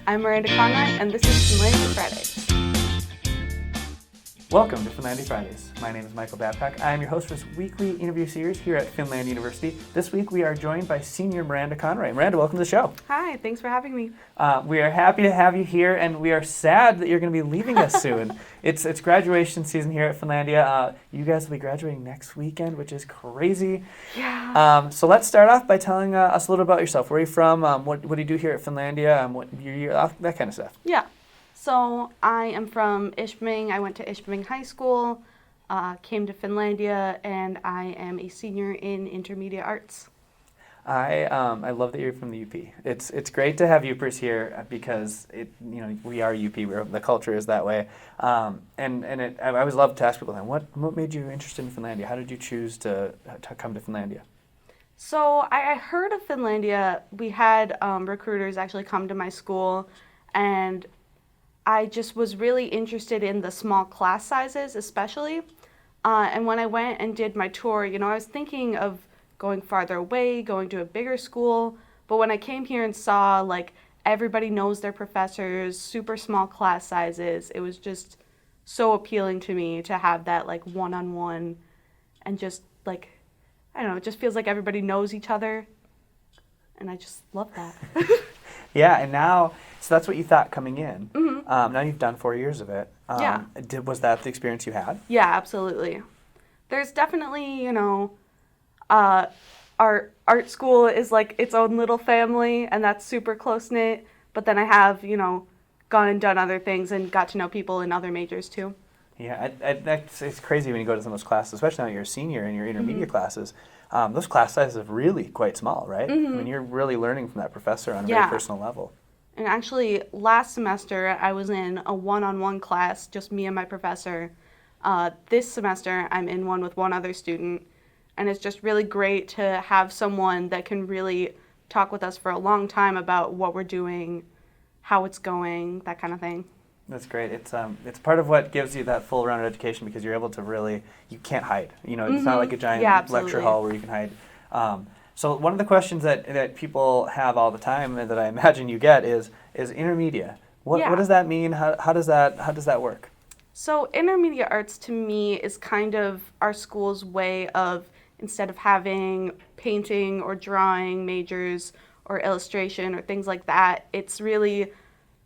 I'm Miranda Conroy, and this is Finlandia Fridays. Welcome to Finlandia Fridays. My name is Michael Babcock. I am your host for this weekly interview series here at Finland University. This week we are joined by senior Miranda Conroy. Miranda, welcome to the show. Hi, thanks for having me. We are happy to have you here, and we are sad that you're going to be leaving us soon. It's graduation season here at Finlandia. You guys will be graduating next weekend, which is crazy. Yeah. So let's start off by telling us a little about yourself. Where are you from? What do you do here at Finlandia? What year, that kind of stuff. Yeah. So I am from Ishpeming. I went to Ishpeming High School, came to Finlandia, and I am a senior in intermedia arts. I love that you're from the UP. It's great to have UPers here because we are UP. The culture is that way. I always love to ask people then, what made you interested in Finlandia? How did you choose to come to Finlandia? So I heard of Finlandia. We had recruiters actually come to my school, and I just was really interested in the small class sizes, especially. And when I went and did my tour, I was thinking of going farther away, going to a bigger school. But when I came here and saw, everybody knows their professors, super small class sizes, it was just so appealing to me to have that, one-on-one and just, I don't know, it just feels like everybody knows each other. And I just love that. Yeah, and now, so that's what you thought coming in. Mm-hmm. Now you've done 4 years of it. Yeah. Was that the experience you had? Yeah, absolutely. There's definitely, our art school is like its own little family, and that's super close-knit. But then I have, gone and done other things and got to know people in other majors too. Yeah, it's crazy when you go to some of those classes, especially now you're a senior in your intermediate classes. Those class sizes are really quite small, right? Mm-hmm. I mean, you're really learning from that professor on a very personal level. And actually, last semester, I was in a one-on-one class, just me and my professor. This semester, I'm in one with one other student. And it's just really great to have someone that can really talk with us for a long time about what we're doing, how it's going, that kind of thing. That's great. It's part of what gives you that full rounded education because you're able to you can't hide. It's not like a giant lecture hall where you can hide. So one of the questions that people have all the time and that I imagine you get is intermedia. What does that mean? How does that work? So intermedia arts to me is kind of our school's way of, instead of having painting or drawing majors or illustration or things like that, it's really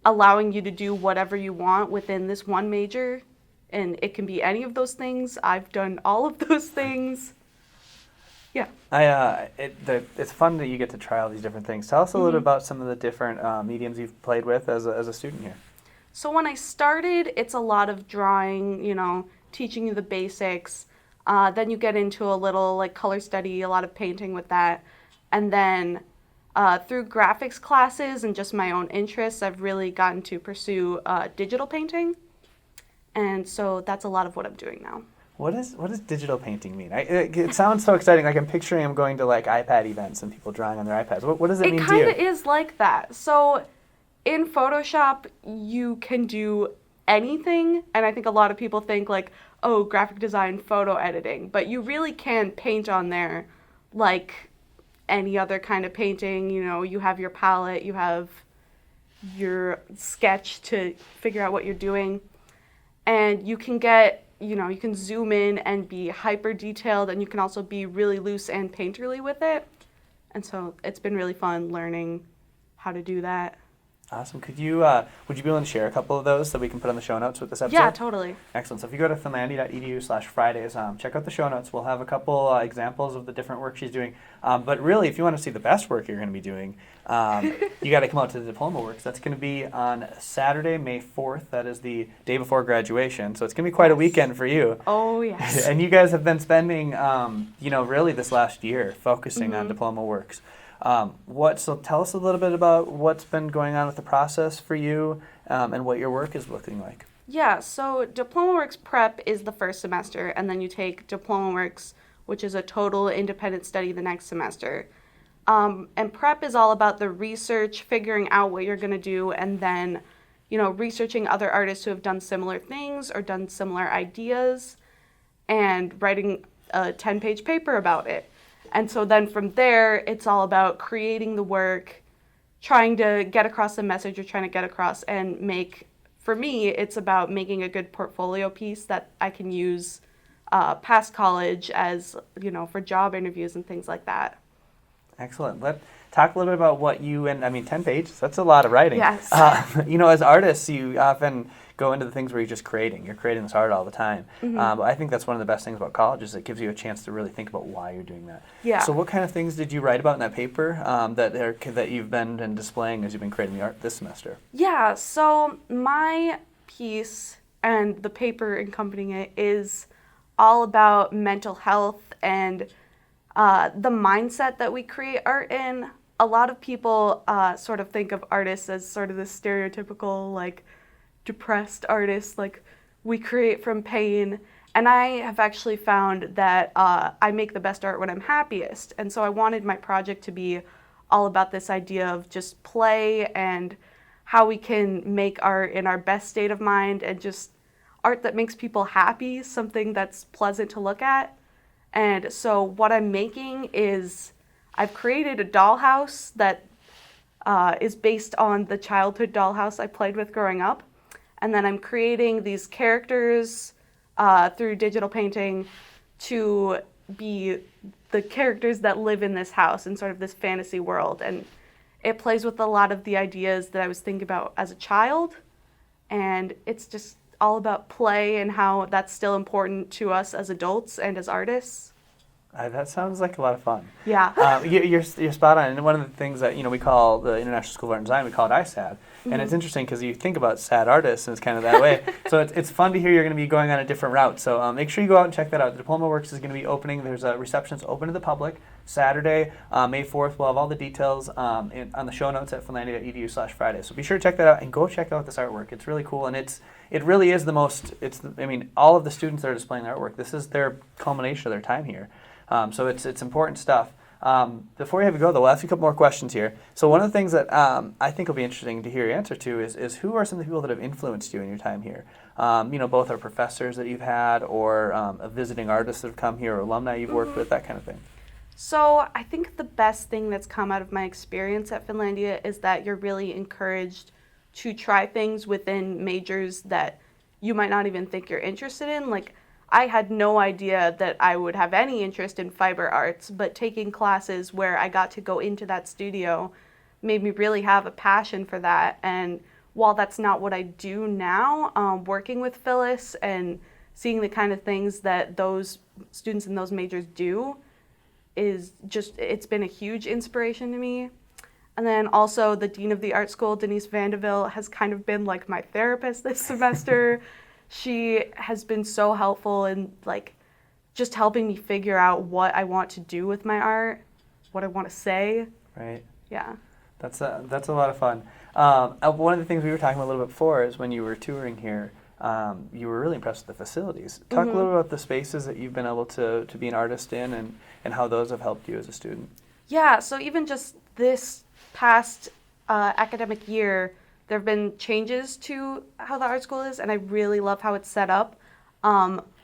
allowing you to do whatever you want within this one major. And it can be any of those things. I've done all of those things. Yeah. It's fun that you get to try all these different things. Tell us a little bit about some of the different mediums you've played with as a student here. So when I started, it's a lot of drawing, teaching you the basics. Then you get into a little color study, a lot of painting with that. And then through graphics classes and just my own interests, I've really gotten to pursue digital painting. And so that's a lot of what I'm doing now. What does digital painting mean? It sounds so exciting. I'm picturing I'm going to iPad events and people drawing on their iPads. What does it mean to you? It kind of is like that. So in Photoshop, you can do anything. And I think a lot of people think graphic design, photo editing. But you really can paint on there like any other kind of painting. You have your palette, you have your sketch to figure out what you're doing. And you can get, you can zoom in and be hyper detailed, and you can also be really loose and painterly with it. And so it's been really fun learning how to do that. Awesome. Would you be willing to share a couple of those that we can put on the show notes with this episode? Yeah, totally. Excellent. So if you go to finlandia.edu/Fridays, check out the show notes. We'll have a couple examples of the different work she's doing. But really, if you want to see the best work you're going to be doing, you got to come out to the Diploma works. That's going to be on Saturday, May 4th. That is the day before graduation. So it's going to be quite a weekend for you. Oh, yes. And you guys have been spending, really this last year focusing on Diploma works. So tell us a little bit about what's been going on with the process for you and what your work is looking like. Yeah, so Diploma Works Prep is the first semester, and then you take Diploma Works, which is a total independent study the next semester. And Prep is all about the research, figuring out what you're going to do, and then, researching other artists who have done similar things or done similar ideas, and writing a 10-page paper about it. And so then from there, it's all about creating the work, trying to get across the message you're trying to get across and make, for me, it's about making a good portfolio piece that I can use past college as, for job interviews and things like that. Excellent. Let's talk a little bit about what you, and I mean, 10 pages, that's a lot of writing. Yes. As artists, you often go into the things where you're just creating. You're creating this art all the time. But I think that's one of the best things about college is it gives you a chance to really think about why you're doing that. Yeah. So what kind of things did you write about in that paper that you've been displaying as you've been creating the art this semester? Yeah, so my piece and the paper accompanying it is all about mental health and the mindset that we create art in. A lot of people sort of think of artists as sort of this stereotypical, like, depressed artists, like, we create from pain. And I have actually found that I make the best art when I'm happiest. And so I wanted my project to be all about this idea of just play and how we can make art in our best state of mind and just art that makes people happy, something that's pleasant to look at. And so what I'm making is I've created a dollhouse that is based on the childhood dollhouse I played with growing up. And then I'm creating these characters through digital painting to be the characters that live in this house in sort of this fantasy world. And it plays with a lot of the ideas that I was thinking about as a child. And it's just all about play and how that's still important to us as adults and as artists. That sounds like a lot of fun. Yeah. You're spot on. And one of the things that we call the International School of Art and Design, we call it ISAD. And it's interesting because you think about sad artists and it's kind of that way. So it's fun to hear you're going to be going on a different route. So make sure you go out and check that out. The Diploma Works is going to be opening. There's a reception that's open to the public Saturday, May 4th. We'll have all the details on the show notes at finlandia.edu/Friday. So be sure to check that out and go check out this artwork. It's really cool, and it really is the most. All of the students that are displaying their artwork, this is their culmination of their time here. So it's important stuff. Before we have you go, though, we'll ask you a couple more questions here. So one of the things that I think will be interesting to hear your answer to is who are some of the people that have influenced you in your time here? Both our professors that you've had or visiting artists that have come here or alumni you've worked with, that kind of thing. So I think the best thing that's come out of my experience at Finlandia is that you're really encouraged to try things within majors that you might not even think you're interested in. Like, I had no idea that I would have any interest in fiber arts, but taking classes where I got to go into that studio made me really have a passion for that. And while that's not what I do now, working with Phyllis and seeing the kind of things that those students in those majors do it's been a huge inspiration to me. And then also the Dean of the Art School, Denise Vandeville, has kind of been like my therapist this semester. She has been so helpful in just helping me figure out what I want to do with my art, what I want to say. Right. Yeah. That's a lot of fun. One of the things we were talking about a little bit before is when you were touring here, you were really impressed with the facilities. Talk a little about the spaces that you've been able to be an artist in and how those have helped you as a student. Yeah, so even just this past academic year, there have been changes to how the art school is, and I really love how it's set up.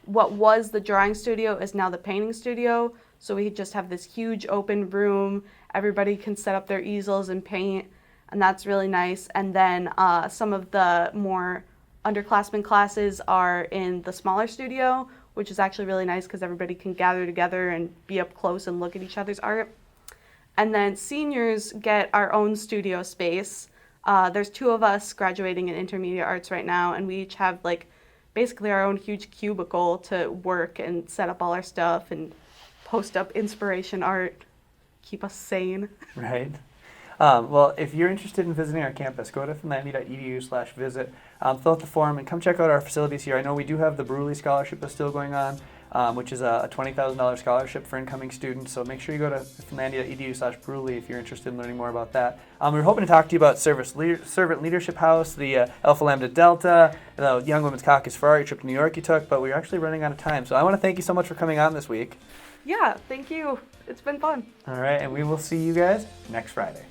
What was the drawing studio is now the painting studio, so we just have this huge open room. Everybody can set up their easels and paint, and that's really nice. And then some of the more underclassmen classes are in the smaller studio, which is actually really nice because everybody can gather together and be up close and look at each other's art. And then seniors get our own studio space. There's 2 of us graduating in intermedia arts right now, and we each have basically our own huge cubicle to work and set up all our stuff and post up inspiration art, keep us sane. Right. Well, if you're interested in visiting our campus, go to finlandia.edu/visit, fill out the form, and come check out our facilities here. I know we do have the Bruley Scholarship that's still going on, which is a $20,000 scholarship for incoming students. So make sure you go to finlandia.edu/Bruley if you're interested in learning more about that. We were hoping to talk to you about Servant Leadership House, the Alpha Lambda Delta, the Young Women's Caucus for Art, your trip to New York you took, but we're actually running out of time. So I want to thank you so much for coming on this week. Yeah, thank you. It's been fun. All right, and we will see you guys next Friday.